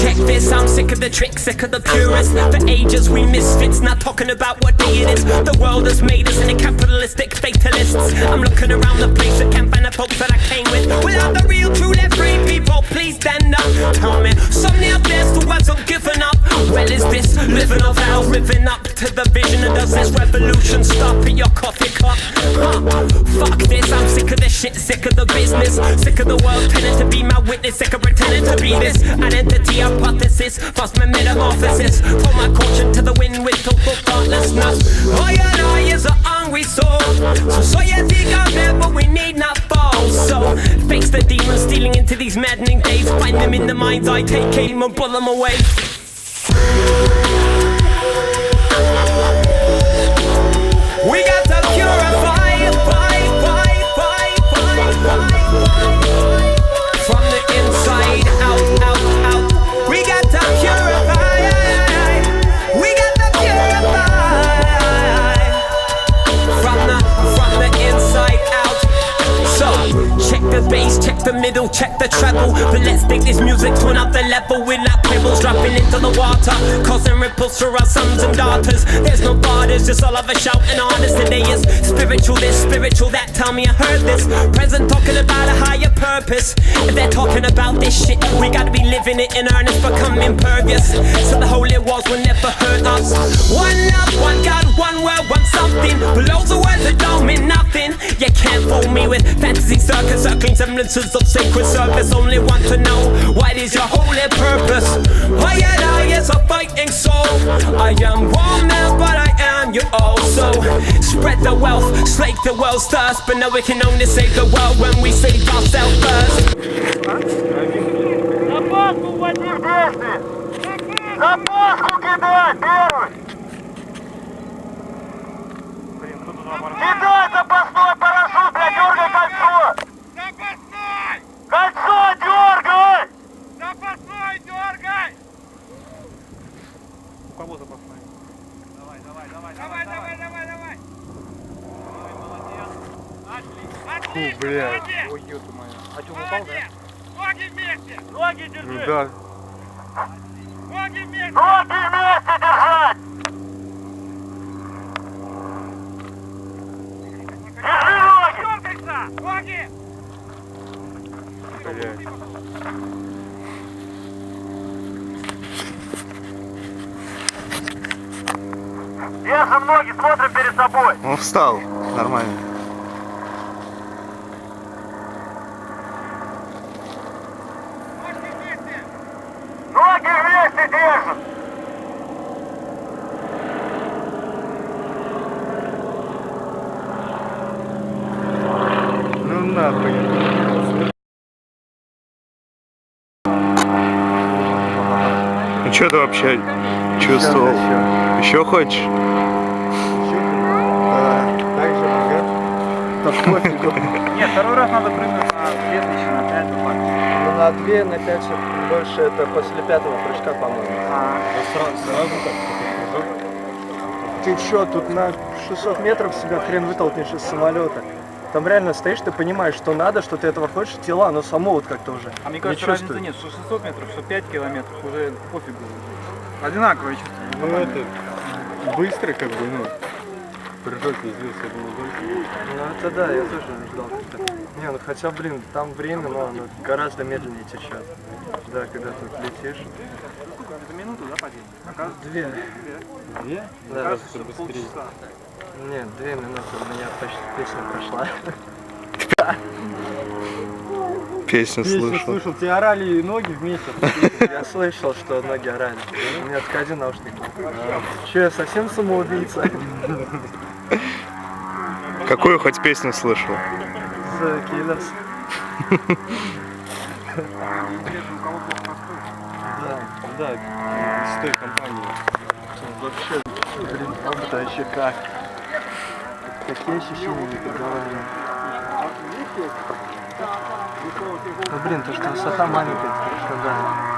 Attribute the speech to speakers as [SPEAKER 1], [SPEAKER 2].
[SPEAKER 1] Check this, I'm sick of the tricks, sick of the purists. For ages we misfits, not talking about what day it is. The world has made us into capitalistic fatalists. I'm looking around the place, I can't find the folks that I came with. Without the real, true, left free people, please stand up. Tell me, somebody out there still hasn't given up. Well, is this living or hell, living up to the vision? And does this revolution stop at your coffee cup? Fuck this, I'm sick of this shit, sick of the business. Sick of the world tending to be my witness, sick of pretending to be this identity hypothesis, false my metamorphosis. Throw my caution to the wind with total thoughtlessness. Oh yeah, no, is a hungry soul. So you think out there, but we need not fall. So face the demons stealing into these maddening days. Find them in the mind's eye, take aim and pull them away. We got to purify, from the inside out, out, out. We got to purify. We got to purify from the inside out. So check the bass, check the middle, check the treble. But let's take this music to another level. We're like pebbles dropping into the water, causing ripples for our sons and daughters. There's no borders, just all of us shouting honest. Today is spiritual this, spiritual that. Tell me I heard this. Present talking about a higher purpose. If they're talking about this shit, we gotta be living it in earnest, become impervious. So the holy walls will never hurt us. One love, one God, one word, one something. Below the words that don't mean nothing. You can't fool me with fantasy circus, circling semblances of sacred service. Only want to know what is your holy purpose. I and I is a fighting soul. I am one man, but I am you also. Spread the wealth, slake the world's thirst. But now we can only save the world when we save ourselves first.
[SPEAKER 2] Запаску вводи в действие! Запаску кидай, первый! Кидай запасной парашют, блядь, дергай кольцо! Запасной! Кольцо дергай! Запасной дергай!
[SPEAKER 3] У кого запасной?
[SPEAKER 2] Давай! Давай, молодец! Отлично,
[SPEAKER 3] Бля,
[SPEAKER 2] молодец!
[SPEAKER 3] ой, ёпта моя. А что, упал, да?
[SPEAKER 2] Ноги вместе! Ноги держи!
[SPEAKER 3] Да.
[SPEAKER 2] Ноги вместе! Ноги вместе держать! Держи ноги! Дергайся! Ноги!
[SPEAKER 3] Бля.
[SPEAKER 2] Держим ноги, смотрим перед собой!
[SPEAKER 4] Он встал, нормально.
[SPEAKER 2] Ноги вместе держим!
[SPEAKER 4] Ну нахуй. Ну что ты вообще чувствовал? Еще хочешь?
[SPEAKER 3] Так же, ага.
[SPEAKER 5] Нет, второй раз надо прыгнуть на следующий. На 2, на 5 больше, это после 5-го прыжка, по-моему.
[SPEAKER 3] Сразу так,
[SPEAKER 5] Ты чё, тут на 600 метров себя хрен вытолкнешь из самолета. Там реально стоишь, ты понимаешь, что надо, что ты этого хочешь, тело, оно само вот как-то уже
[SPEAKER 3] А мне
[SPEAKER 5] не
[SPEAKER 3] кажется, разницы
[SPEAKER 5] чувствует.
[SPEAKER 3] нет, что 600 метров, что 5 километров, уже пофигу. Одинаковое чувство.
[SPEAKER 6] Ну это быстро как бы, ну, прыжок везде особенно дольше.
[SPEAKER 5] Ну это да, я тоже ждал как-то. Не, ну хотя, блин, там время, но оно гораздо медленнее течет. Да, когда тут летишь.
[SPEAKER 3] Это минуту, да, падение? Оказывается,
[SPEAKER 5] 2.
[SPEAKER 6] Две?
[SPEAKER 5] Да.
[SPEAKER 6] Кажется, быстрее.
[SPEAKER 3] полчаса.
[SPEAKER 5] Нет, 2 минуты, у меня почти песня прошла.
[SPEAKER 4] Песню
[SPEAKER 6] Песню
[SPEAKER 4] слышал.
[SPEAKER 6] слышал, тебе орали ноги вместе.
[SPEAKER 5] Я слышал, что ноги орали. У меня только один наушник. Че, я совсем самоубийца?
[SPEAKER 4] Какую хоть песню слышал?
[SPEAKER 5] The Killers.
[SPEAKER 3] Интересно, у кого плохо настроен.
[SPEAKER 6] Да, с той компании.
[SPEAKER 5] Вообще, блин, там-то еще как. Такие ощущения не передаваемые. Ну блин, то что высота маленькая, это хорошо, да.